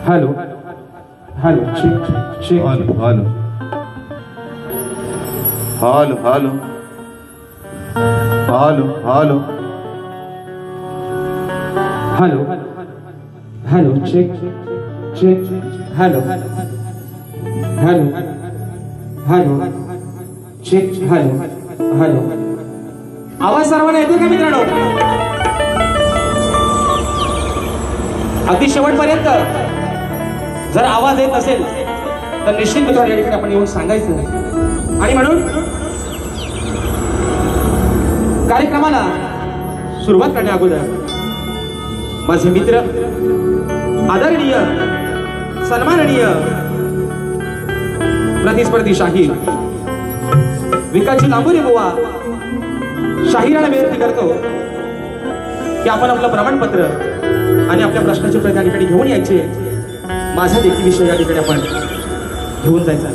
Hello hello check check hello hello hello hello hello hello hello hello check check hello hello hello check hello hello आवाज सर्वांना येतो का मित्रांनो? अगदी शेवटपर्यंत जर आवाज येत असेल तर निश्चित मित्रांनो या ठिकाणी आपण येऊन सांगायचं. आणि म्हणून कार्यक्रमाला सुरुवात करण्या अगोदर माझे मित्र आदरणीय सन्माननीय प्रतिस्पर्धी शाहीर विकासजी लांबुरे बुवा शाहिराला विनंती करतो की आपण आपलं प्रमाणपत्र आणि आपल्या प्रश्नाची उत्तर या ठिकाणी घेऊन यायचे. माझा देखील विषय या ठिकाणी आपण घेऊन जायचा.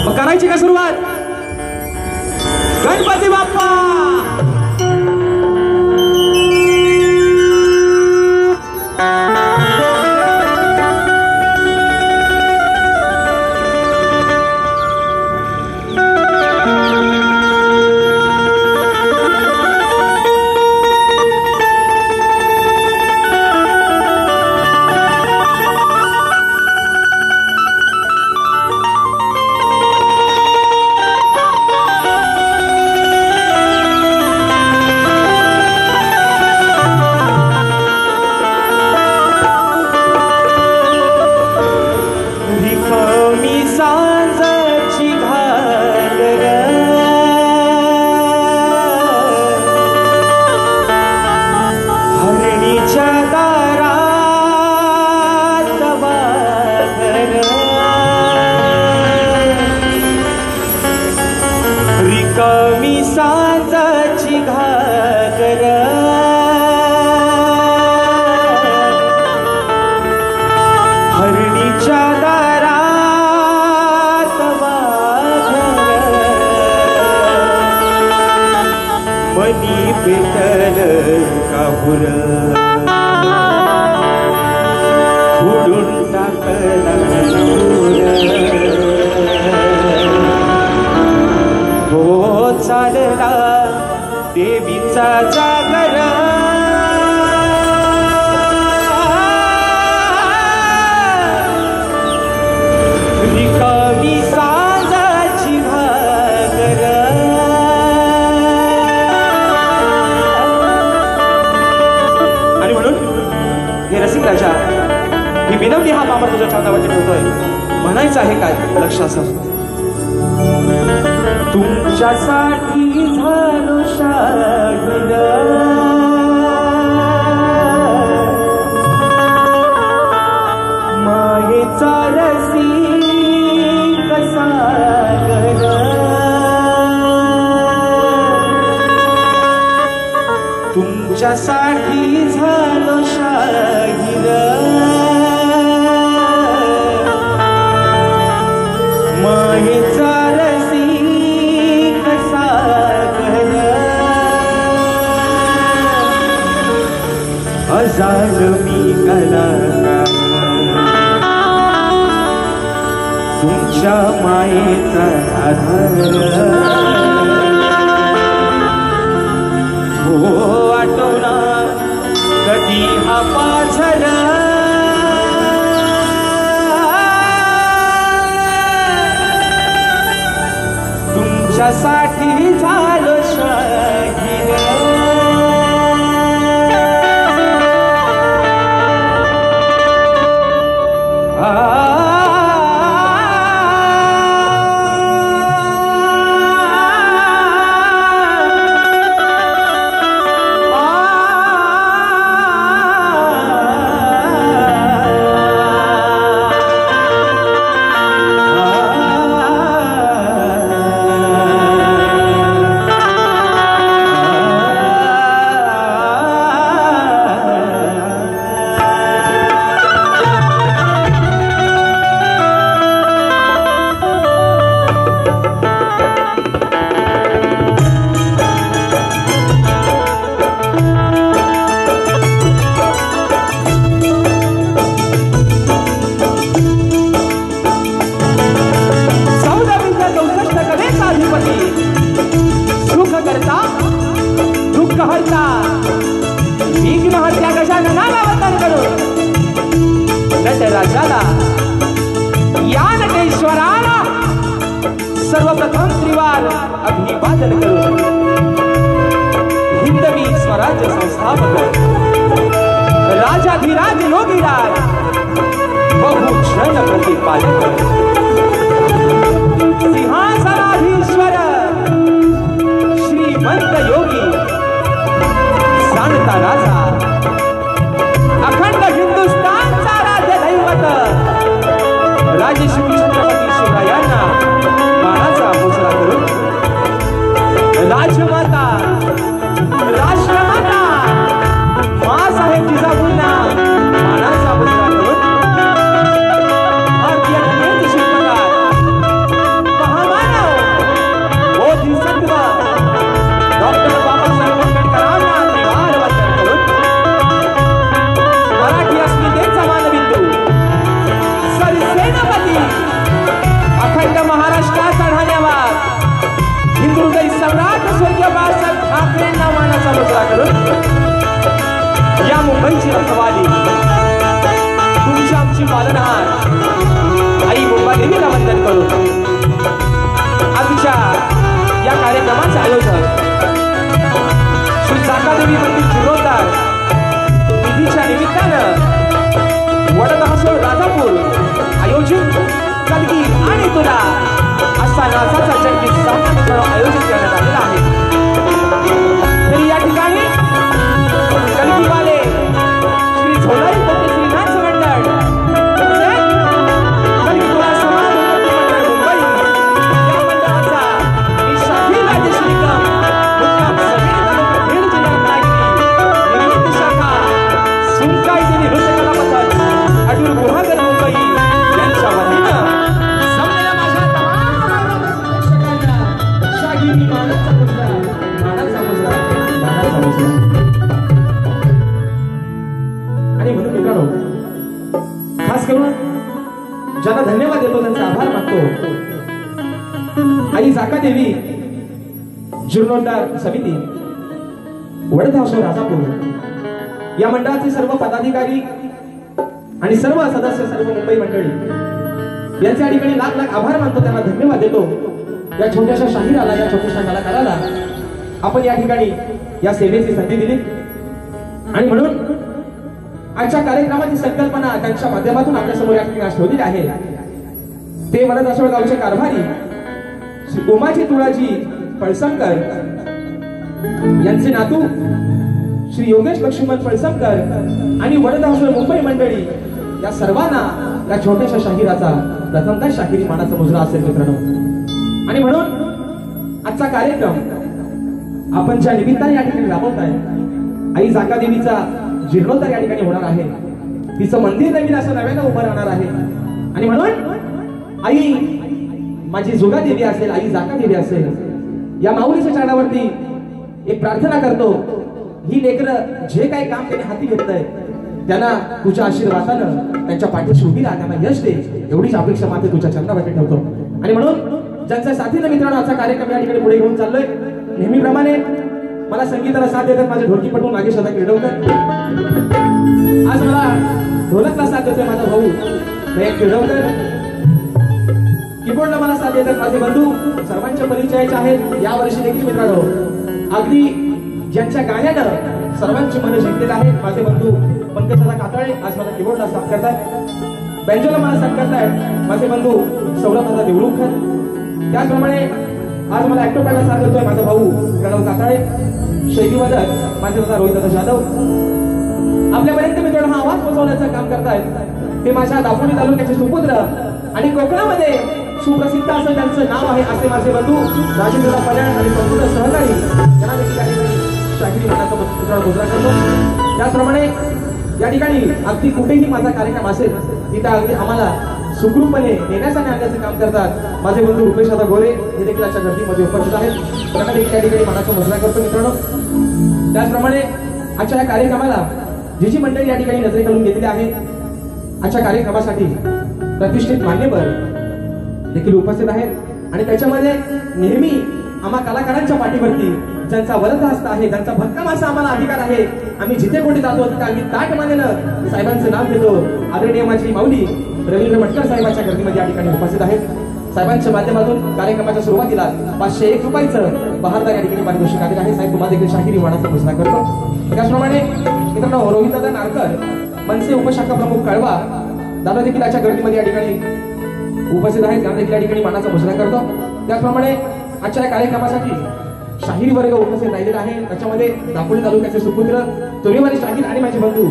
मग करायची का सुरुवात? गणपती बाप्पा मनी पेटल कापूर उडून टाकला हो चालला देवीचा जागर रिकामी सांजाची भागर आणि म्हणून हे रसिक राजा ही विनवणी हा मामा तुझ्या चांदावरती ठेवतोय. म्हणायचं आहे काय लक्ष असं तुमच्यासाठी झालो शाहीर मायेचा रसिक सागर तुमच्यासाठी झालो शाहीर मायेचा रसिक सागर अजान मी कलाकार तुमच्या मायेचा आधार हो आठवणार कधी हा पाझर तुमच्यासाठी झालो शाहीर राजाला या नटेश्वराला सर्वप्रथम त्रिवार अभिवादन करून हिंदवी स्वराज्य संस्थापक राजाधिराज योगीराज बहुक्षण प्रतिपादक सिंहासनाधीश्वर श्रीमंत योगी जाणता राजा अखंड हिंदुस्थानचा राज्य दैवत राजश्री छत्रपती शिवरायांना मानाचा मुजरा करून राजमाता राष्ट्रमाता माँसाहेब जिजाऊंना मानाचा मुजरा करून भारतीय घटनेचे शिल्पकार महामानव बोधिसत्व डॉक्टर बाबासाहेब आंबेडकरांना त्रिवार वंदन करून मराठी अस्मितेचा मानबिंदू सरसेनापती अखंड महाराष्ट्राचा ढाण्यावर हिंदू हृदय सम्राट स्वर्गीय बाळासाहेब ठाकरेंना मानाचा मुजरा करून या मुंबईची रखवाली तुमची आमची पालनहार आई मुंबादेवीला वंदन करून आजच्या या कार्यक्रमाचे आयोजक श्री जाकादेवी मंदिर जिरोदार निधीच्या निमित्तानं वडदहसोळ राजापूर आयोजित कलगी आणि तुला असा नाचाचा जगदीश सामना आयोजित करण्यात आलेला आहे. तरी या ठिकाणी कलगीवाले श्री झोलाई कोटे श्रीनाथ मंडळ कलगी तुला समाज मंडळ मुंबई या मंडळाचा मी शाही राजेश्री मुक्काम समीर तालुका बीड जिल्हा रत्नागिरी निमित्त शाखा सुंकाईचे नृत्य कला पथक अटूर गुहागर मुंबई यांच्या वतीनं समजल्या माझ्या तमाम प्रेक्षकांना शाही मानाचा मुजरा मुजरा. आणि म्हणून मित्रांनो, खास करून ज्यांना धन्यवाद देतो त्यांचा आभार मानतो. आई जाकादेवी जीर्णोद्धार समिती वडगाव राजापूर या मंडळाचे सर्व पदाधिकारी आणि सर्व सदस्य, सर्व मुंबई मंडळी यांच्या ठिकाणी लाख लाख आभार मानतो, त्यांना धन्यवाद देतो. या छोट्याशा शाहिराला, या छोट्याशा कलाकाराला आपण या ठिकाणी या सेवेची संधी दिली. आणि म्हणून आजच्या कार्यक्रमाची संकल्पना त्यांच्या माध्यमातून आपल्या समोर या ठिकाणी ठेवलेली आहे. ते वडगाव गावचे कारभारी श्री उमाजी तुळाजी पळसमकर यांचे नातू श्री योगेश लक्ष्मण पळसमकर आणि वडगाव मुंबई मंडळी या सर्वांना या छोट्याशा शाहिराचा प्रथमतः शाहिरी मानाचा मुजरा असेल मित्रांनो. आणि म्हणून आजचा कार्यक्रम आपण ज्या निमित्ताने या ठिकाणी राबवताय, आई जाकादेवीचा जीर्णोद्धार या ठिकाणी होणार आहे. तिचं मंदिर नवीन असं नव्यानं उभं राहणार आहे. आणि म्हणून आई माझी जोगादेवी असेल, आई जाकादेवी असेल, या माऊलीच्या चरणावरती एक प्रार्थना करतो. ही लेकरं जे काही काम त्यांनी हाती घेतलंय त्यांना तुझ्या आशीर्वादानं त्यांच्या पाठीशी उभी राहा, त्यांना यश दे, एवढीच अपेक्षा मात्र तुझ्या चरणावरती ठेवतो. आणि म्हणून ज्यांच्या साथीनं मित्रांनो आजचा कार्यक्रम या ठिकाणी पुढे घेऊन चाललोय, नेहमीप्रमाणे मला संगीताला साथ देतात माझे ढोलकीपटू नागेश दादा किर्डवकर. आज मला ढोलकला साथ देतोय माझा भाऊ मयंक किर्डवकर. कीबोर्डला मला साथ देतात माझे बंधू सर्वांच्या परिचयाचे आहेत. या वर्षी देखील मित्रांनो अगदी ज्यांच्या गाण्यानं सर्वांची मन जिंकलेलं आहे माझे बंधू पंकजदादा कातळे आज मला कीबोर्डला साथ करतायत. बँजोला मला साथ करतायत माझे बंधू सौरभदादा देवळूकर. त्याचप्रमाणे आज मला ऍक्टोपॅडला साथ देतोय माझा भाऊ प्रणव कातळे. शैलीवादक माझे दादा रोहितदादा जाधव. आपल्यापर्यंत मित्रांनो हा आवाज पोहोचवण्याचं काम करतायत ते माझ्या दापोली तालुक्याचे सुपुत्र आणि कोकणामध्ये सुप्रसिद्ध असं त्यांचं नाव आहे असे माझे बंधू राजेंद्र पल्याण आणि संपूर्ण सहकारी त्यांना देखील शाहिरी मानाचा मुजरा करतो. त्याचप्रमाणे या ठिकाणी अगदी कुठेही माझा कार्यक्रम असेल तिथे अगदी आम्हाला सुखरूपपणे नेण्याचं आणि आणण्याचं काम करतात माझे बंधू रुपेश दादा गोरे. हे देखील आजच्या गर्दीमध्ये उपस्थित आहेत. त्यांना देखील त्या ठिकाणी मानाचा मुजरा करतो मित्रांनो. त्याचप्रमाणे आजच्या या कार्यक्रमाला जी मंडळी या ठिकाणी नजरे घालून घेतलेली आहे, आजच्या कार्यक्रमासाठी प्रतिष्ठित मान्यवर देखील उपस्थित आहेत. आणि त्याच्यामध्ये नेहमी आम्हा कलाकारांच्या पाठीवरती ज्यांचा वरद हस्त आहे, ज्यांचा भक्कम असा आम्हाला अधिकार आहे, आम्ही जिथे कुठे जातो तिथे आम्ही ताट मानेनं साहेबांचं नाव घेतो. आदरणीय माझी माऊली रवींद्र मटकर साहेबांच्या गर्दीमध्ये या ठिकाणी उपस्थित आहेत. साहेबांच्या माध्यमातून कार्यक्रमाच्या सुरुवातीला 501 रुपयाचं बहारदार या ठिकाणी पारितोषिक आलेलं आहे. साहेब तुम्हाला देखील शाहिरी मानाचा मुजरा करतो. त्याचप्रमाणे मित्रांनो रोहितदादा नारकर मनसे उपशाखा प्रमुख कळवा दादा देखील आजच्या गर्दीमध्ये या ठिकाणी उपस्थित आहेत. त्यांना देखील या ठिकाणी मानाचा मुजरा करतो. त्याचप्रमाणे आजच्या कार्यक्रमासाठी शाहिरी वर्ग उपस्थित राहिलेला आहे. त्याच्यामध्ये दापोली तालुक्याचे सुपुत्र तोरेवारी शाहीर आणि माझे बंधू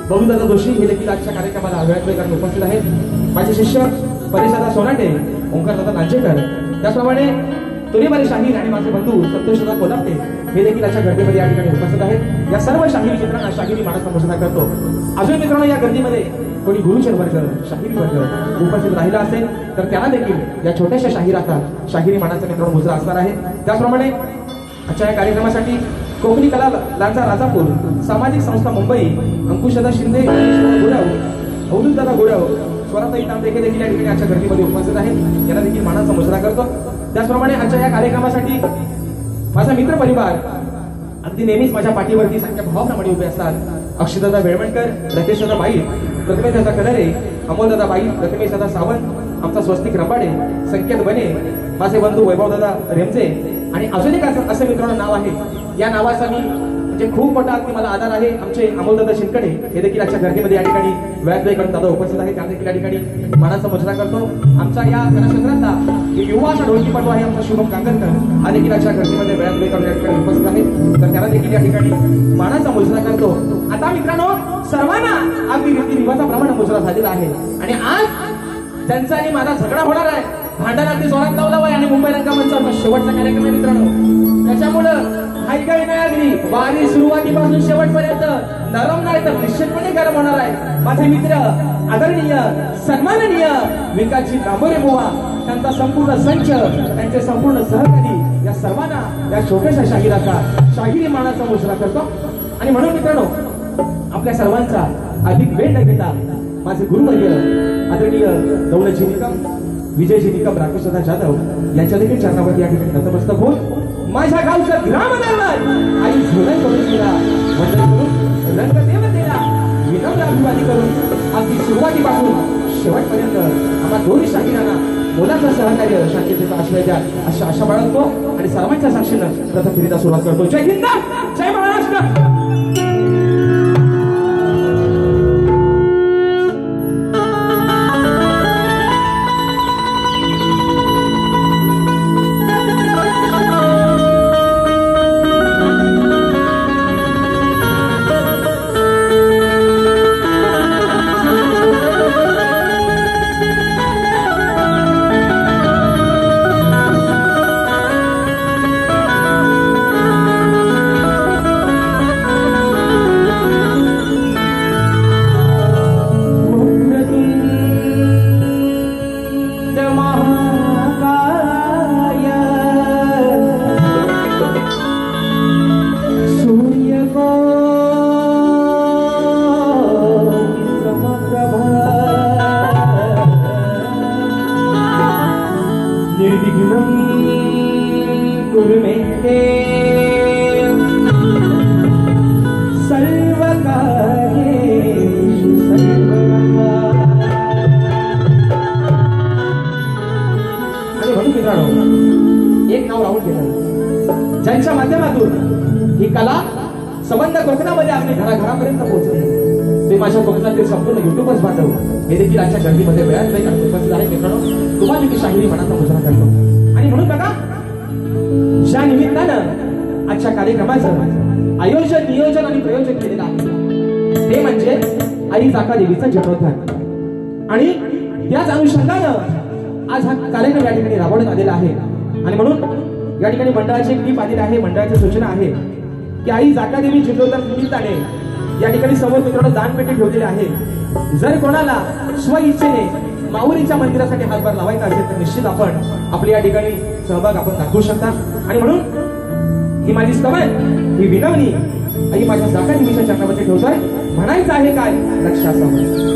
बबलूदादा जोशी हे देखील आजच्या कार्यक्रमाला वेळात उपस्थित आहेत. माझे शिष्य परेशदादा सोनाटे, ओंकारदादा नांजेकर, त्याचप्रमाणे तोरेवारी शाहीर आणि माझे बंधू संतोषदादा कोल्हाटे हे देखील आजच्या गर्दीमध्ये या ठिकाणी उपस्थित आहेत. या सर्व शाहिरी चित्रांना शाहिरी मानाचा मुजरा करतो. अजून मित्रांनो या गर्दीमध्ये कोणी गुरुजन वर्ग, शाहिरी वर्ग उपस्थित राहिला असेल तर त्यांना देखील या छोट्याशा शाहिराचा शाहिरी मानाचा मित्रांनो मुजरा असणार आहे. त्याचप्रमाणे आजच्या या कार्यक्रमासाठी कोकणी कला लांजा राजापूर, सामाजिक संस्था मुंबई, अंकुशदादा शिंदे, गुरव, अवधूतदादा गुरव, स्वराताई तांबे हे देखील या ठिकाणी आजच्या गर्दीमध्ये उपस्थित आहेत. यांना देखील मानाचा मुजरा करतो. त्याचप्रमाणे आजच्या या कार्यक्रमासाठी माझा मित्र परिवार अगदी नेहमीच माझ्या पाठीवरती संख्या भावाप्रमाणे उभे असतात. अक्षयदादा वेळवणकर, रकेशदादा बाई, प्रतिमेशदादा कलरे, अमोलदादा बाई, प्रतिमेशदादा सावंत, आमचा स्वस्तिक रंबाडे, संकेत बने, माझे बंधू वैभवदादा रेमजे आणि अजून एक असं मित्रांनो नाव आहे. या नावाचा मी म्हणजे खूप मोठा अगदी मला आधार आहे. आमचे अमोलदादा शिंदकडे हे देखील आजच्या गर्दीमध्ये या ठिकाणी वेळात दादा उपस्थित आहे. त्या देखील या ठिकाणी मानाचा मुजरा करतो. आमचा या जनक्षेत्रातला एक युवा असा ढोलकीपटू आहे आमचा शुभम कांगरकर, हा देखील आजच्या गर्दीमध्ये वेळात या ठिकाणी उपस्थित आहे. तर त्याला देखील या ठिकाणी मानाचा मुजरा करतो. आता मित्रांनो सर्वांना अगदी रीतिरिवाजाप्रमाणे मुजरा झालेला आहे आणि आज त्यांचा आणि माझा झगडा होणार आहे. भांडण अगदी जोरात लावला आहे आणि मुंबई रंगमंचाचा शेवटचा कार्यक्रम आहे मित्रांनो. त्याच्यामुळं ऐकावी नाही अगदी वारी सुरुवातीपासून शेवटपर्यंत नरम नाही तर निश्चितपणे गरम होणार आहे. माझे मित्र आदरणीय सन्माननीय विकासजी दांबोरे बुवा, त्यांचा संपूर्ण संच, त्यांचे संपूर्ण सहकारी या सर्वांना या छोट्याशा शाहिराचा शाहिरी मानाचा मुजरा करतो. आणि म्हणून मित्रांनो, आपल्या सर्वांचा अधिक वेळ न घेता माझे गुरुवर्य आदरणीय दौलतजी निकम, विजयजी निकम, राकेशदा जाधव यांच्या देखील चरणावरती या ठिकाणी नतमस्तक होऊन माझ्या गावचं ग्रामदैवत आई झोलन करून वंदन करून रंगदेवतेला विनम्र अभिवादी करून अगदी सुरुवातीपासून शेवटपर्यंत आम्हा दोन्ही शाहिरांना मोलाचं सहकार्य शांततेचा आश्रय द्या अशा आशा बाळगतो आणि सर्वांच्या साक्षीनं प्रथम फेरीचा सुरुवात करतो. जय हिंद, जय महाराष्ट्र. एक नाव राहून गेलं, ज्यांच्या माध्यमातून ही कला संबंध कोकणामध्ये आपली घराघरापर्यंत पोहोचली. ते माझ्या कोकणातील संपूर्ण युट्यूबर्स बांधव हे देखील आजच्या गर्दीमध्ये वेळात नाही उपस्थित आहे. मित्रांनो, तुम्हाला ती शाहिरी मनाचा मुजरा करतो. आणि म्हणून बघा, ज्या निमित्तानं आजच्या कार्यक्रमाचं आयोजन, नियोजन आणि प्रयोजन केलेलं आहे ते म्हणजे आई जाका देवीचा जन्मोत्सव. आणि त्याच अनुषंगानं आज हा कार्यक्रम या ठिकाणी राबवण्यात आलेला आहे. आणि म्हणून या ठिकाणी मंडळाची एक टीप आलेली आहे, मंडळाची सूचना आहे की आई जाका देवी जन्मोत्सव निमित्ताने या ठिकाणी समोर मित्रांनो दानपेटी ठेवलेली आहे. जर कोणाला स्व इच्छेने माऊलीच्या मंदिरासाठी हातभार लावायचा असेल तर निश्चित आपण आपली या ठिकाणी सहभाग आपण दाखवू शकता. आणि म्हणून ही माझी स्तवन, ही विनवणी आई माझ्या जाका देवीच्या चरणामध्ये ठेवतोय. म्हणायचं आहे काय, लक्षात समजा.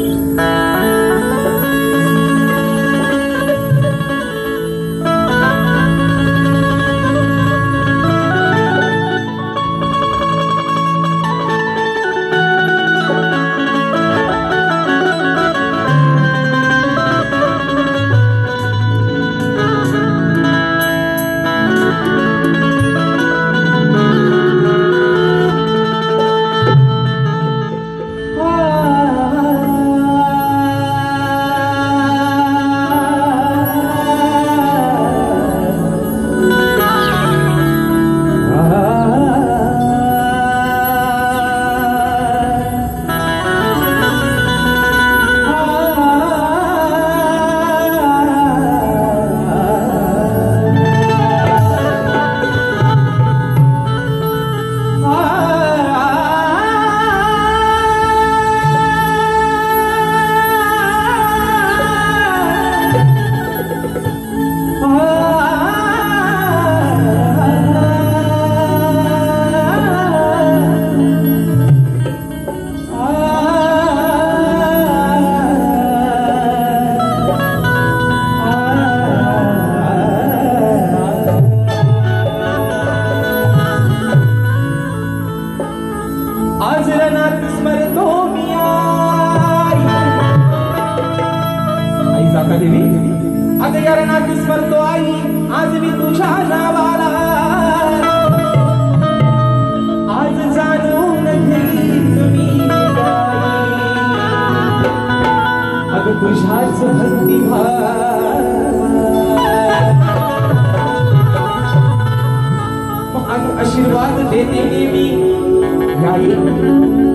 आशीर्वाद देते नेहमी,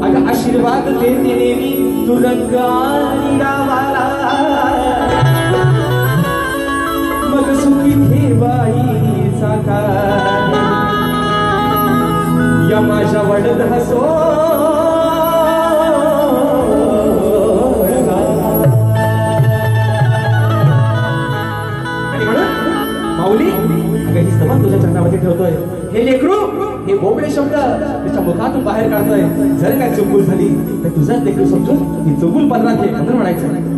अगं आशीर्वाद देते नेहमी तू रंग आणि गावाला. मग सुखी ठेवाईचा काय या माझ्या वडद हसो. आणि म्हणून माऊली अगं ही समर्पण तुझ्या चरणामध्ये ठेवतोय. हे लेकरू हे बोबडे शब्द त्याच्या मुखातून बाहेर काढतोय. जर काय चुकूल झाली तर तुझाच लेकरू समजून ही चुकूल पदरात घे म्हणून म्हणायचं.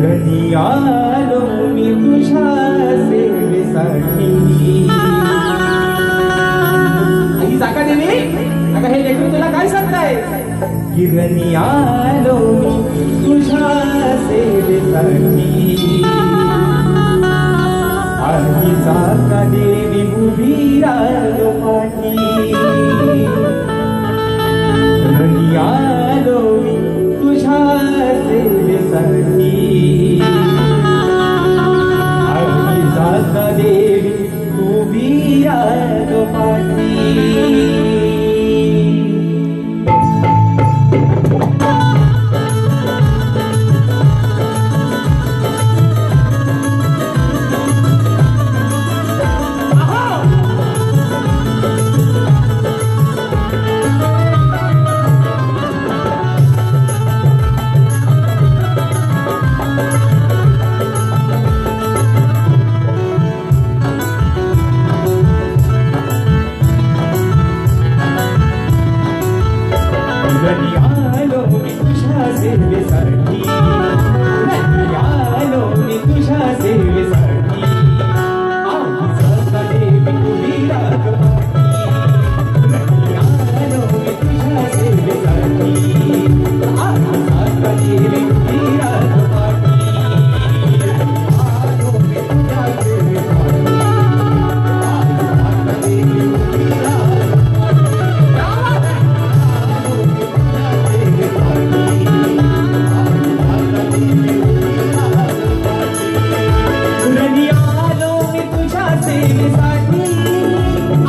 रणी आलो मी तुझ्या सेवेसाठी. आई जागा देवी अगं हे लेकरू तुला काय सांगताय. किरणी आलो मी तुझ्या सेवेसाठी. आई जागा देवी उभी राहिलो पाठी. रणी आलो मी तुझ्या सेवेसाठी. आई जागा देवी उभी राहिलो पाठी. रणी आलो मी तुझ्या सेवेसाठी. रणी आलो मी तुझ्या सेवेसाठी. आई जागा देवी उभी राहिलो पाठी. रणी आलो मी तुझ्या सेवेसाठी. आई जागा देवी उभी राहिलो पाठी. आलो मी तुझ्या सेवेसाठी. आई जागा देवी उभी राहिलो रणी आलो मी तुझ्या सेवेसाठी.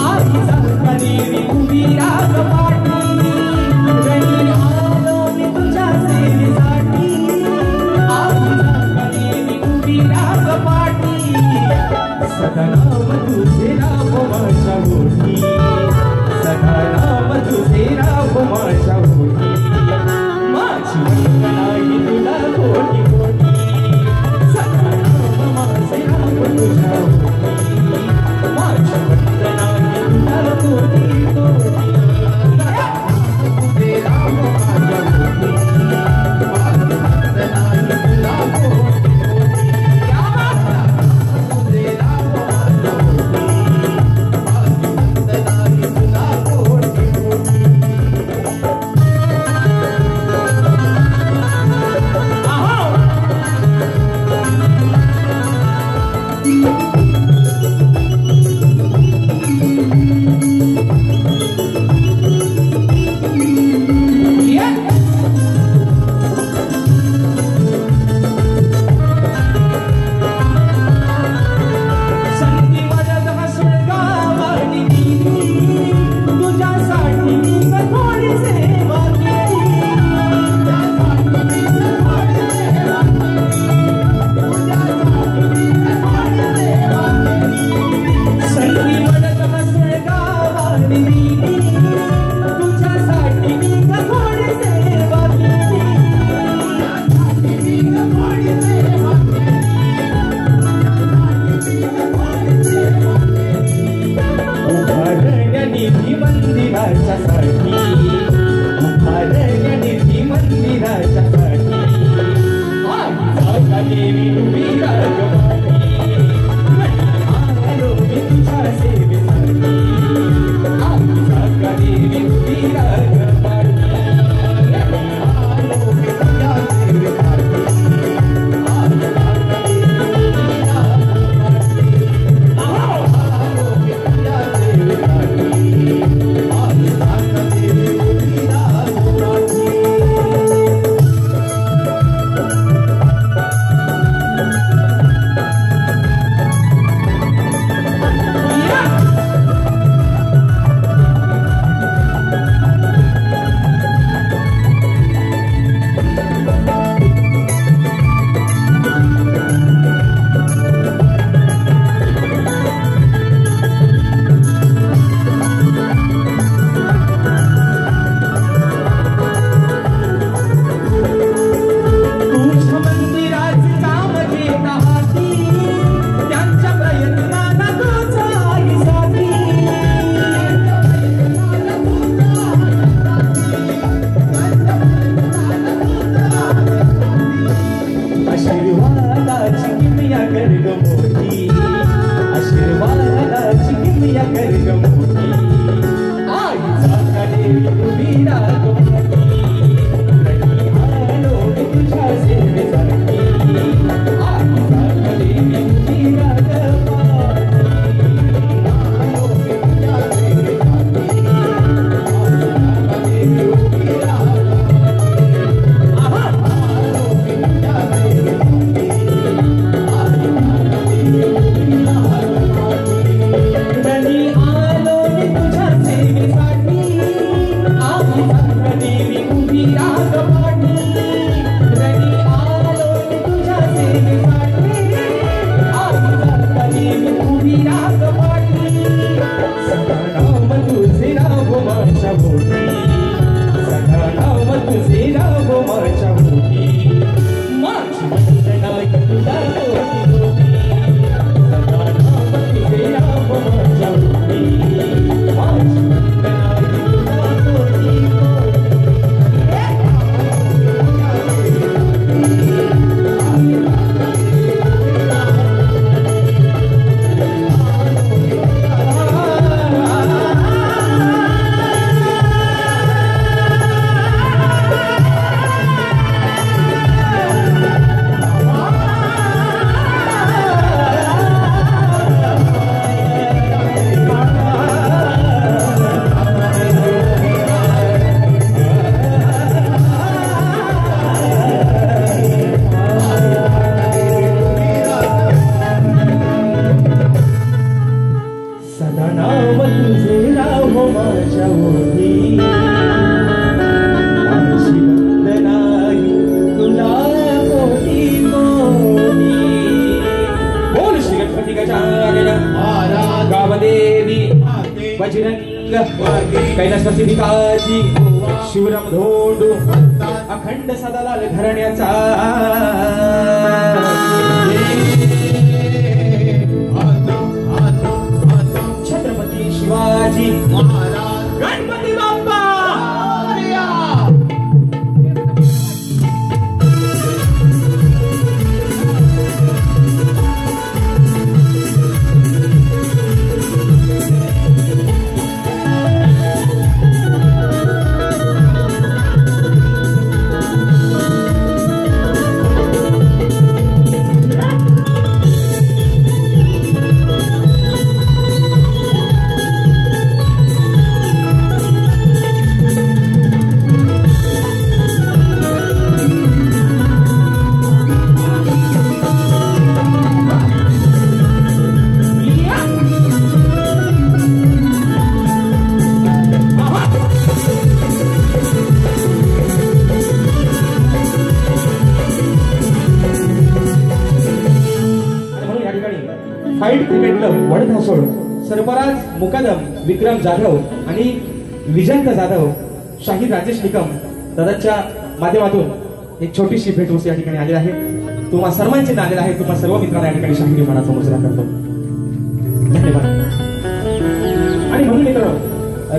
आई जागा देवी उभी राहिलो पाठी. रणी आलो मी तुझ्या सेवेसाठी. आई जागा देवी उभी राहिलो पाठी. सदा नाम तुझे राम माझ्या ओठी. सदा नाम तुझे राम माझ्या ओठी. माझी वंदना ही तुला कोटी कोटी. सदा नाम माझे राम तुझ्या ओठी. माझी वंदना ही तुला कोटी कोटी. तुझे राम माझ्या ओठी. माझी वंदना ही तुला कोटी कोटी. तुझे राम माझ्या ओठी. माझी वंदना ही तुला कोटी कोटी. संधी मदत हसून गावानी दिली. तुझ्यासाठी मी थोडी सेवा केली. संधी मदत हसून गावानी दिली. तुझ्यासाठी मी थोडी सेवा केली. उभारण्या निधी मंदिराच्या साठी. उभारण्या निधी मंदिराच्या साठी. आई जागा देवी उभी राहिलो पाठी. आलो मी तुझ्या सेवेसाठी. आई जागा देवी उभी राहिलो पाठी. आलो मी तुझ्या सेवेसाठी. आई जागा देवी उभी राहिलो पाठी. आलो मी तुझ्या सेवेसाठी. आई जागा कैलासवासी भिकाजी शिवराम धोंडू अखंड सदालाल घराण्याचा Chhatrapati Shivaji Maharaj Ganpati Bappa fight cricket club वडधासोड Sarfaraz मुकादम विक्रम जाधव आणि विजंत जाधव शाहीर राजेश निकम दादाच्या माध्यमातून एक छोटीशी भेट या ठिकाणी आली आहे. तुम्हा सर्वांचे आलेला आहे. तुम्हा सर्व मित्रांना या ठिकाणी शाहिरी मनाचा मुजरा करतो. धन्यवाद. आणि म्हणून मित्र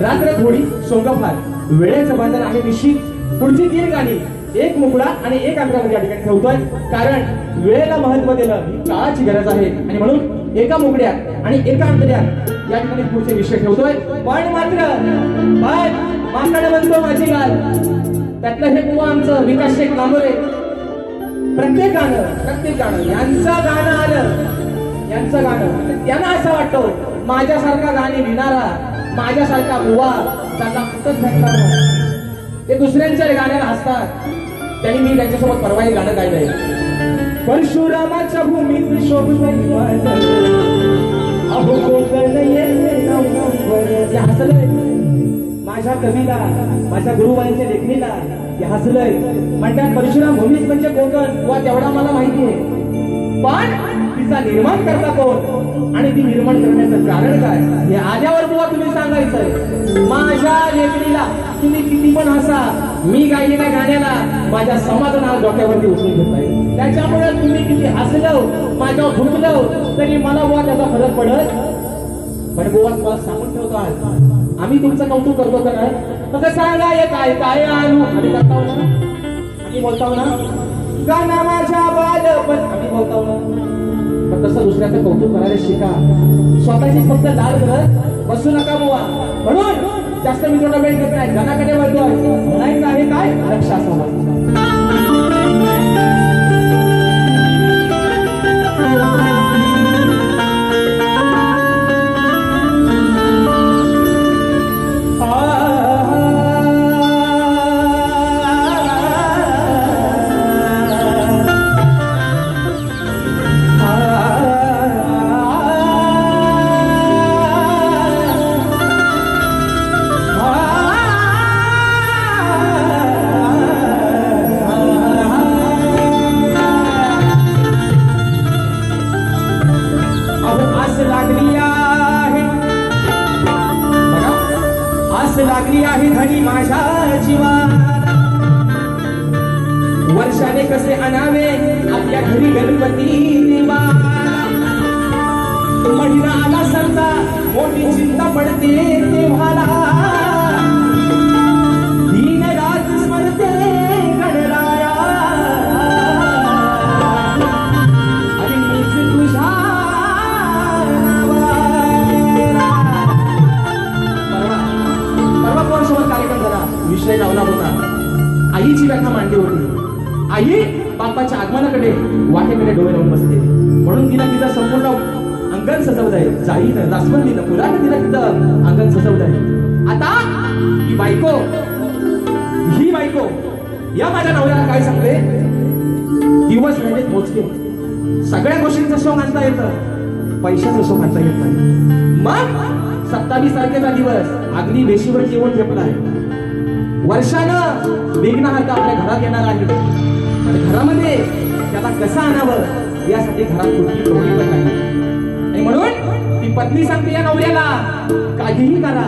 रात्र थोडी सोंगफार वेळेचं बांधण आहे निश्चित. पुढची 3 गाणी एक मुकडा आणि एक अंतरामध्ये या ठिकाणी ठेवतोय कारण वेळेला महत्व देणं ही काळाची गरज आहे. आणि म्हणून एका मुकड्यात आणि एका अंतर्यात या ठिकाणी पुढचे विषय ठेवतोय. पण मात्र माकडे म्हणतो माझी गाल त्यातलं हे बुवा आमचं विकास शेख नामोरे प्रत्येक गाणं यांचं गाणं त्यांना असं वाटतं माझ्यासारखा गाणी लिहिणारा माझ्यासारखा बुवा त्यांना कुठंच भेटणार नाही. ते दुसऱ्यांच्या गाण्याला हसतात. त्यांनी मी त्यांच्यासोबत परवा हे गाणं गायलंय. परशुरामाच्या भूमीत शोभतय हसलय माझ्या कवीला माझ्या गुरुबाईंच्या लेखणीला ते हसलय म्हणतात. परशुराम भूमीच म्हणजे कोकण वा तेवढा मला माहिती आहे. पण तिचा निर्माण करता कोण आणि ती निर्माण करण्याचं कारण काय हे आल्यावर बुवा तुम्ही सांगायचंय. माझ्या लेखणीला तुम्ही किती पण हसा मी गायलेल्या गाण्याला माझ्या समाधानाला डोक्यावरती उचलून घेताय. त्याच्यामुळे तुम्ही किती हसलं माझ्यावर भुंकलं तरी मला बुवा त्याचा फरक पडत. पण बुवा मला सांगून ठेवतो आम्ही तुमचं कौतुक करतो का नाही. मग सांगा हे काय काय आणू आम्ही करता ना आम्ही बोलताव ना गाणा माझ्या बालपण आम्ही बोलताव ना. पण तसं दुसऱ्याचं कौतुक करायला शिका. स्वतःची फक्त लाल करत बसू नका बुवा. म्हणून जास्त मी थोडा वेळ घेत नाही. गाण्याकडे बोलतोय म्हणायचं आहे काय लक्ष असावं. लागली आहे धनी माझ्या जीवाला. वर्षाने कसे आणावे आपल्या घरी गणपती देवाला. महिना आला समजा मोठी चिंता पडते तेव्हाला. दीन रात स्मरते गणराया आणि मीच तुझ्या कार्यक्रम झाला. विषय लावला होता आईची व्यथा मांडली होती. आई बाप्पाच्या आगमनाकडे वाटेकडे डोळे लावून बसते. म्हणून तिला तिचं संपूर्ण अंगण सजवत आहे. जाईनं जास्वंदीनं फुलानं तिला तिथं अंगण सजवत आहे. आता ही बायको या माझ्या नवऱ्याला काय सांगते. दिवस राहिलेत मोजके. सगळ्या गोष्टींचं शोक आणता येतं पैशाचं शोक आणता येत नाही. मग 27 तारखेचा दिवस अग्नी वेशीवर जेवण ठेपला आहे. वर्षानं विघ्नहर्ता आपल्या घरात येणार आहे आणि घरामध्ये त्याला कसं आणावं यासाठी घरात कुठली टोळी पण नाही. आणि म्हणून ती पत्नी सांगते या नवऱ्याला काहीही करा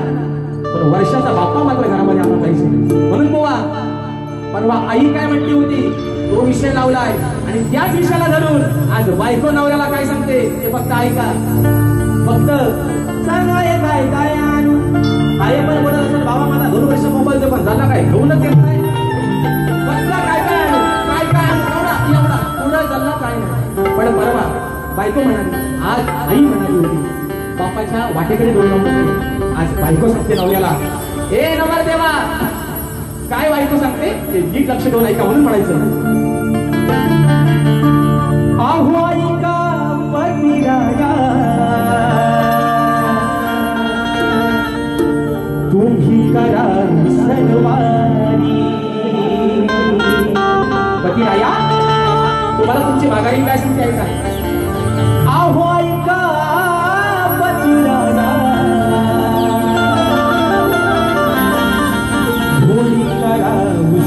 परवा आई काय म्हणते होती तो विषय लावलाय आणि त्याच विषयाला धरून आज बायको नवऱ्याला काय सांगते ते फक्त ऐका. फक्त सांगाय काय काय आणू आई पण बोलत असेल बाबा मला 2 वर्ष मोबाईल दे पण झाला काय घेऊनच येत नाही. कसला काय काय आणू काय काय आणू एवढा एवढा पुढे चालला काय नाही. पण परवा बायको म्हणाली आज आई म्हणाली होती बापाच्या वाटेकडे डोळे लावून आज बायको सांगते नवऱ्याला ए नवरदेवा काय बायको सांगते ते नीट लक्ष देऊन ऐका म्हणून म्हणायचं. आहो ऐका पतिराया तुम्ही करा सणवारी. पतिराया तुम्हाला तुमची माघारी काय सांगते ऐका. आहो ऐका पतिराया होळी करा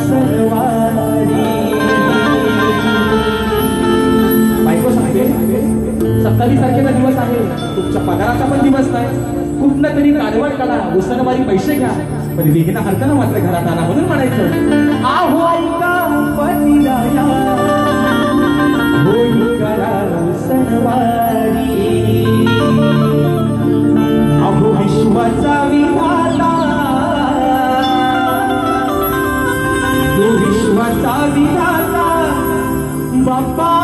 सणवारी. बायको सांगते 27 तारखेचा दिवस आहे तुमच्या पगाराचा पण दिवस नाही कुठनं तरी काढवड करा उसनवारी पैसे घ्या पण विघ्न हरताना मात्र घरात आला म्हणून म्हणायचं. आहो ऐका पतिराया होळी करा सणवारी. अहो विश्वाचा विधाता तो विश्वाचा विधाता बाप्पा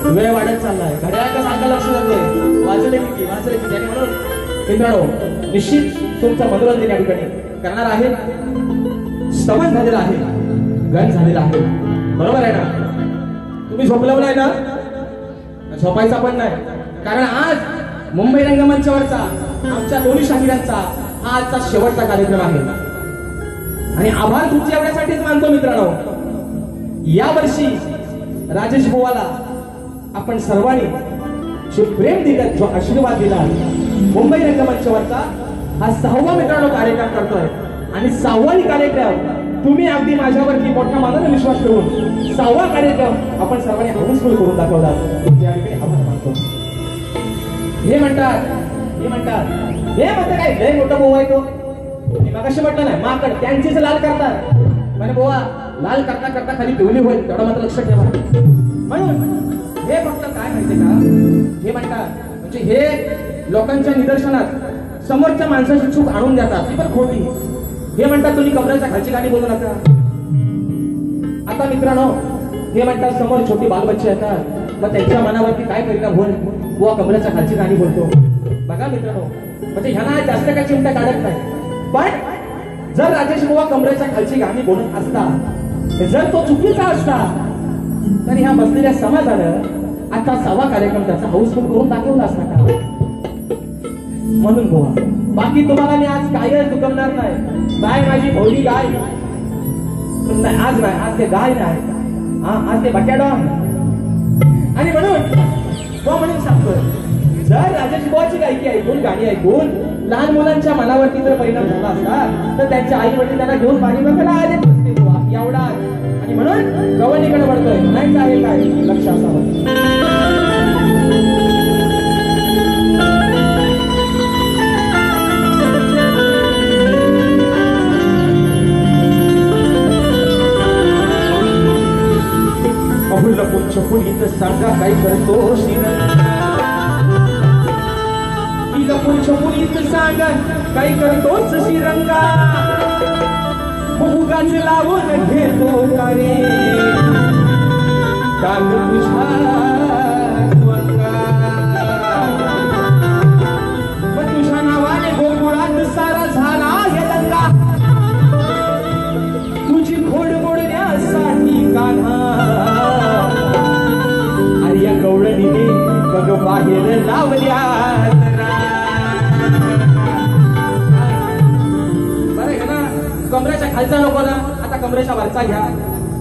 वेळ वाढत चाललाय घड्याळाच्या सांगा लक्ष जाते वाचले किती त्याने म्हणून मित्रांनो निश्चित तुमचं मनोरंजन या ठिकाणी करणार आहे. स्तवन झालेलं आहे गण झालेला आहे बरोबर आहे ना. तुम्ही झोपलावलाय ना झोपायचा पण नाही, कारण आज मुंबई रंगमंचावरचा आमच्या दोन्ही शाहिरांचा हा आजचा शेवटचा कार्यक्रम आहे. आणि आभार तुमच्या एवढ्यासाठीच मानतो मित्रांनो. या वर्षी राजेश बुवाला आपण सर्वांनी जो प्रेम दिलं, जो आशीर्वाद दिला, मुंबई रंगमंचावरचा हा 6वा मित्रांनो कार्यक्रम करतोय. आणि 6वा कार्यक्रम तुम्ही अगदी माझ्यावरती मोठ्या मानाने विश्वास ठेवून 6वा कार्यक्रम आपण सर्वांनी हाऊसफुल करून दाखवला. त्या ठिकाणी आभार मानतो. हे म्हणतात काय लय मोठा बोवा आहे तो. मी मगाशी म्हटलं नाही, माकड त्यांचीच लाल करतात. म्हणजे बोवा लाल करता करता खाली पिवली होईल, तेवढं मात्र लक्षात ठेवा. म्हणून हे फक्त काय माहितीये का, हे म्हणतात म्हणजे हे लोकांच्या निदर्शनात समोरच्या माणसाची चूक आणून देतात, ती पण खोटी. हे म्हणतात तुम्ही कमरेच्या खालची गाणी बोलू नका. आता मित्रांनो हे म्हणतात समोर छोटी बालबच्चे येतात, मग त्यांच्या मनावरती काय परिणाम होईल, बुवा कमरेच्या खालची गाणी बोलतो. बघा मित्रांनो, म्हणजे ह्यांना जास्त काही चिंता काढत नाही. पण जर राजेश बुवा कमरेच्या खालची गाणी बोलत असता, जर तो चुकीचा असता, तर ह्या बसलेल्या समाजानं आता 6वा कार्यक्रम त्याचा हाऊसफुल करून दाखवला असता का. म्हणून बुवा बाकी तुम्हाला मी आज कायच दुखवणार नाही. गाय माझी भोवली गाय नाही, आज नाही, आज ते गाय नाही, आज ते बट्याडॉ. आणि म्हणून सांगतोय, जर राजेश बुवाची गायकी ऐकून, गाणी ऐकून लहान मुलांच्या मनावरती जर परिणाम झाला असता, तर त्यांच्या आई वडील त्यांना घेऊन पाणी बघायला आले नसते बुवा, एवढा. आणि म्हणून गवळणीकडे वळतोय, म्हणायचं आहे काय, लक्ष असावं. लपून छपून सांगा काय करतो लपून छपून सांगा काय करतोच श्रीरंगा. उगाच लावून घेतो रे काग तुझ्या तुझ्या नावाने गोकुळात सारा झाला हे दंगा. तुझी खोड मोडण्यासाठी कान्हा गवळणीने बघ बाहेर लावल्या. बरं का ना, कमरेच्या खालचा नको ना, आता कमरेच्या वरचा घ्या.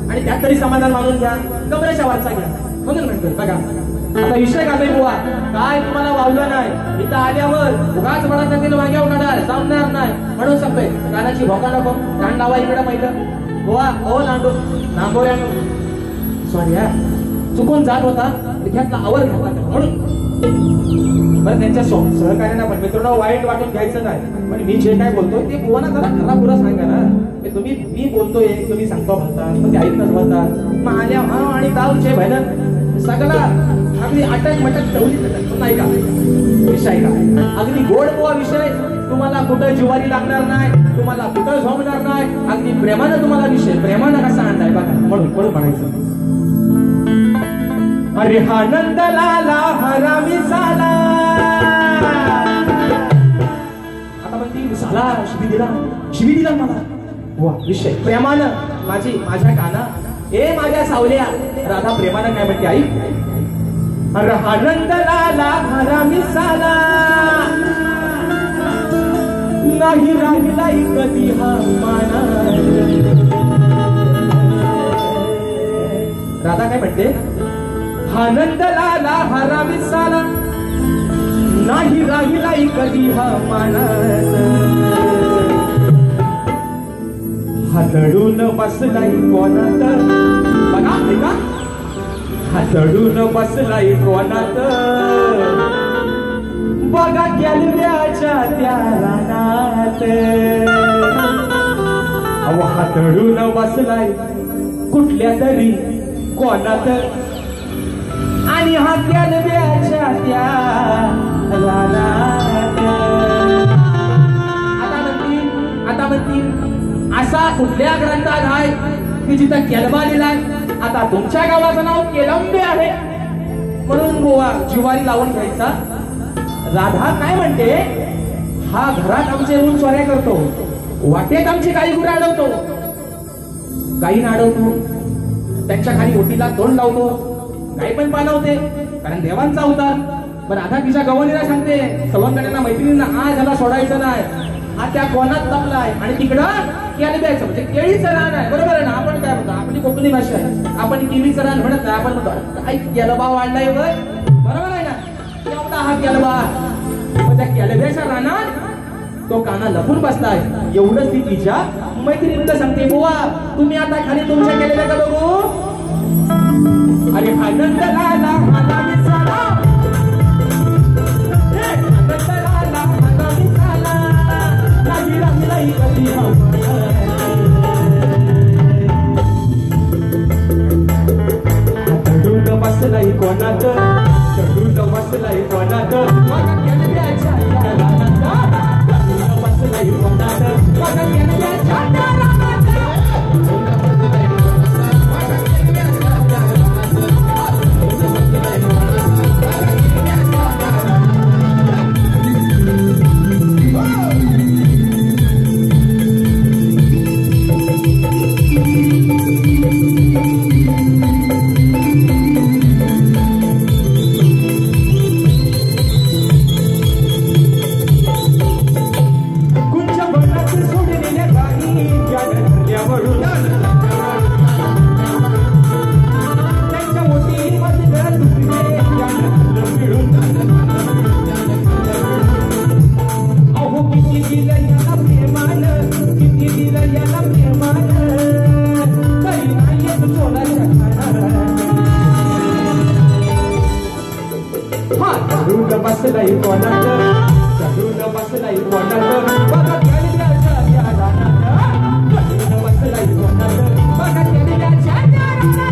आणि त्यात तरी समाधान मानून घ्या, कमरेच्या वरचा घ्या. म्हणून म्हणतोय बघा, आता विषय घालतोय बुवा, काय तुम्हाला वावलं नाही, इथं आल्यावर उगाच म्हणा तिला वांग्यावर काढा, जमणार नाही. म्हणून सांगतोय कानाची भोका नको, कान लावा इकडे पहिलं बुवा. ओ नांडो नांबोऱ्या सॉरी हा, चुकून जात होता, घेतला आवर घातला म्हणून. बरं त्यांच्या सहकार्यांना पण मित्रांनो वाईट वाटून घ्यायचं नाही. पण मी जे काय बोलतोय ते बुवाना जरा खरा पुरा सांगा ना. तुम्ही मी बोलतोय, तुम्ही सांगतो म्हणतात, मग ते ऐकतच म्हणतात. मग आल्या हा आणि गावचे भैलन सगळा अगदी अटक मटक ठेवली नाही का विषय का, अगदी गोड बुवा विषय. तुम्हाला कुठं जिवारी लागणार नाही, तुम्हाला कुठं झोमणार नाही, अगदी प्रेमानं तुम्हाला विषय प्रेमानं कसा आणलाय बघा. म्हणून म्हणायचं, अरे हा नंद लाला हरामी झाला. आता म्हणती झाला, शिवी दिला मला. वा विषय प्रेमानं माझ्या काना, ए माझ्या सावल्या. राधा प्रेमानं काय म्हणते आई, अरे हा नंद लाला हरामी झाला. नाही राहिला कधी हा माना. राधा काय म्हणते, आनंद लाला हरामी साला. नाही राहिला कधी हा मानस. हातडून बसलाय कोणात, बघा ऐका, हातडून बसलाय कोणात. बघा गॅलऱ्याच्या त्या रानात. अहो हातडून बसलाय कुठल्या तरी कोणात. आणि हा गॅलऱ्याच्या त्या रानात. आता म्हणतील असा कुठल्या ग्रंथात आहे की जिथं केलबा लिहिलाय. आता तुमच्या गावाचं नाव केलंबे आहे म्हणून गोवा जिवारी लावून घ्यायचा. राधा काय म्हणते, हा घरात आमचे ऊन चोऱ्या करतो, वाटेत आमची गाई गुरं अडवतो, गाई अडवतो, त्यांच्या खाली ओटीला तोंड लावतो. काही पण पाणवते कारण देवांचा अवतार. पण आता तिच्या गवळीला सांगते सवंगड्यांना मैत्रिणींना आज ह्याला सोडायचं नाही, हा त्या कोणात लपलाय आणि तिकडं केळी द्यायचं म्हणजे केळीचं रान आहे. बरोबर आहे ना? आपण काय म्हणतो, आपली कोकणी भाषा आहे, आपण केळीचं रान म्हणत नाही, आपण म्हणतो काय केलबा वाढलाय वय. बरोबर आहे ना? एवढा हा केलबा, पण त्या केलब्याच्या रानात तो काना लपून बसलाय. एवढंच ती तिच्या मैत्रिणीला सांगते, बुवा तुम्ही आता खाली तुमच्या केलेल्या का बघू. अरे आनंद लाला मला मिसाला, आनंद लाला मला मिसाला, लागी लागी लाई कधी चढून बसलाय कोणात, चढून बसलाय कोणात, माझ्या केलब्याच्या रानात, चढून बसलाय कोणात, माझ्या केलब्याच्या रानात. बसलाय कोणात, चढून बसलाय कोणात, बघा केलब्याच्या रानात, चढून बसलाय कोणात, बघा केलब्याच्या रानात.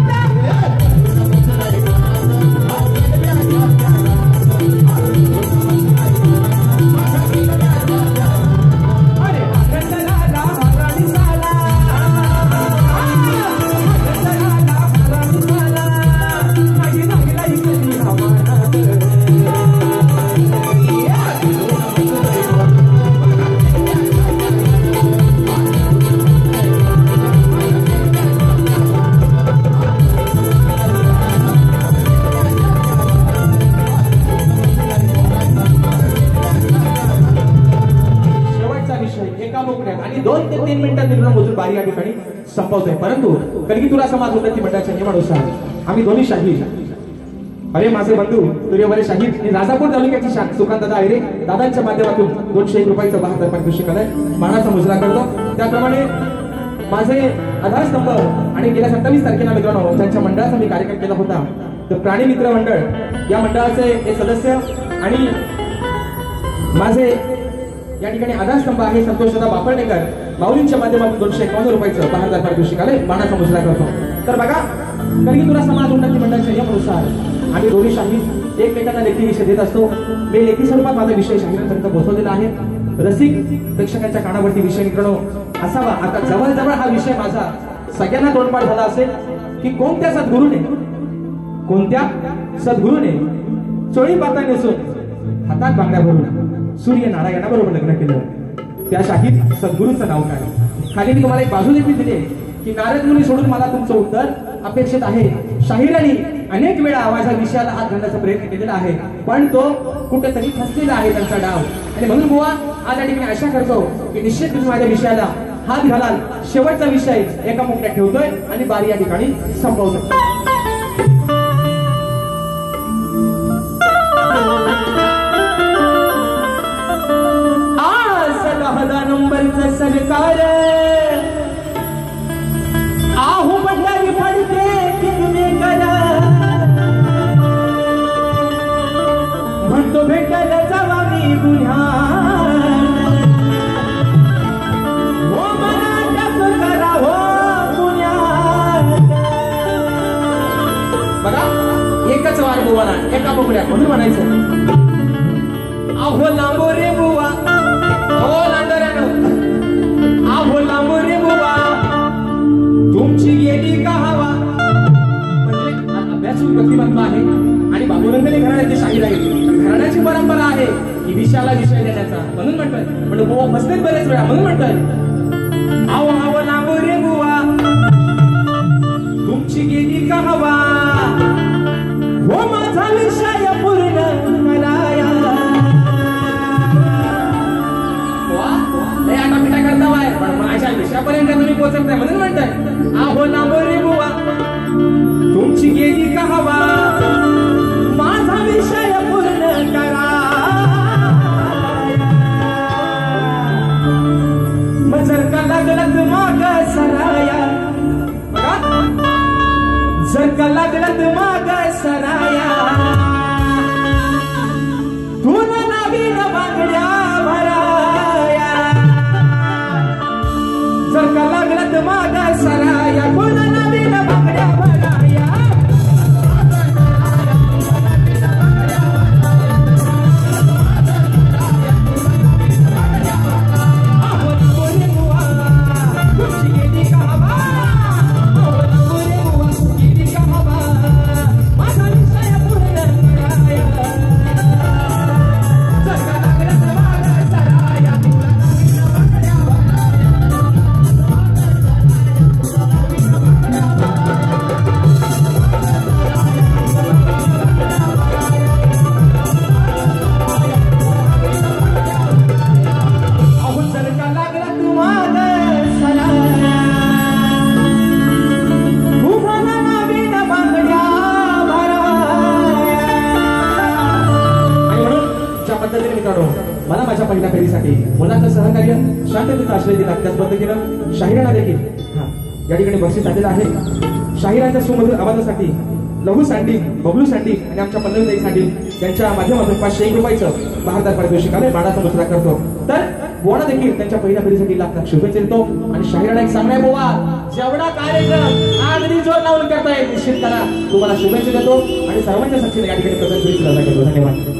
अरे आनंद लाला राणी साला, आनंद लाला राणी साला, लागी लागी लाई कधी हवानात. आणि 2 ते 3 मिनिटात निर्णय मोजून बारी या ठिकाणी संपवतोय. परंतु कलगीतुरा समाज उन्नती मंडळाच्या नियमानुसार आम्ही दोन्ही शाहीर, अरे माझे बंधू तुर्यवरे शाहीर आणि राजापूर तालुक्याची सुकांत दादा आहे, दादांच्या माध्यमातून 201 रुपयाचा 72 पारितोषिक आलाय, मानाचा मुजरा करतो. त्याप्रमाणे माझे आधारस्तंभ आणि गेल्या 27 तारखेला मित्रांनो ज्यांच्या मंडळाचा मी कार्यक्रम केला होता, तर प्राणी मित्र मंडळ या मंडळाचे एक सदस्य आणि माझे या ठिकाणी आधारस्तंभ आहे संतोषदा वापरणेकर, माऊलींच्या माध्यमातून 251 रुपयाचं 72 पारितोषिक आले, मानाचा मुजरा करतो. तर बघा कलगीतुरा समाज उन्नती मंडळाच्या नियमानुसार आम्ही दोन्ही शाहीर एकमेकांना लेखी विषय देत असतो. मी लेखी स्वरूपात माझा विषय शाहिरांपर्यंत पोहोचवलेला आहे. रसिक प्रेक्षकांच्या कानावरती विषय मित्रांनो असावा. आता जवळजवळ हा विषय माझा सगळ्यांना तोंडपाठ झाला असेल की कोणत्या सद्गुरूने चोळी पाता नेसून हातात बांगड्या भरून सूर्य नारायणाबरोबर लग्न केलं. त्या शाहीर सद्गुरूंचं नाव काय? खाली मी तुम्हाला एक बाजू देखील दिली की नारद मुनी सोडून मला तुमचं उत्तर अपेक्षित आहे. शाहिरांनी अनेक वेळा माझ्या विषयाला हात घालण्याचा प्रयत्न केलेला आहे, पण तो कुठेतरी फसलेला आहे त्यांचा डाव. आणि म्हणून बुवा आज या ठिकाणी आशा करतो की निश्चित तुम्ही माझ्या विषयाला हात घालाल. शेवटचा विषय एका मुक्त्यात ठेवतोय आणि बारी या ठिकाणी संपवतो. नंबरचं सरकार आहू बंडारी पडते की तुम्ही करा म्हणतो भेटायला जावा मी गुन्हा हो मराठाच करा हो पुण्यात. बघा एकच वार बुवाना एका बोकड्या म्हणून म्हणायचं आहो लांबो रे बुवा हो लांडऱ्यानो आहो लांबो रे बुवा तुमची गेली का हवा. म्हणजे अभ्यासू व्यक्तिमत्व आहे आणि बाबुरंगले घराण्याची शाहीर आहे. घराण्याची परंपरा आहे की विषयाला विषय देण्याचा. म्हणून म्हणतोय म्हणजे बुवा फसलेत बरेच वेळा. म्हणून म्हणतोय आहो आहो लांबो रे बुवा तुमची गेली का हवा माझ्यापर्यंत तुम्ही पोहोचत नाही म्हणून म्हणताय आहो लांबरे बुवा तुमची गेली का हवा माझा विषय पूर्ण करा मग जर का लागलत माग सराया बघा जर का लागलत माग सराया तू नवीन बांगड्या भराया जर का लागलत माग सराया तू नवीन बांगड्या भराया मला माझ्या पहिल्या फेरीसाठी मुलांचं सहकार्य शांततेचा आश्रय दिला त्याच पद्धतीनं शाहिरांना देखील या ठिकाणी बक्षीस आलेलं आहे शाहिरांच्या सुमधुर आवाजासाठी लघु सँडी बबलू सँडी आणि आमच्या पल्लवीताई सँडी यांच्या माध्यमातून 501 रुपयाचं बहारदार पारितोषिक आलंय बाणाचा मुजरा करतो तर बोणा देखील त्यांच्या पहिल्या फेरीसाठी लाख शुभेच्छा देतो आणि शाहिरांना एक सांगण्याय बोवा जेवढा कार्यक्रम आगरी जोर लावून करताय निश्चित करा तुम्हाला शुभेच्छा देतो आणि सर्वांच्या साक्षीने या ठिकाणी प्रदर्शन करतो धन्यवाद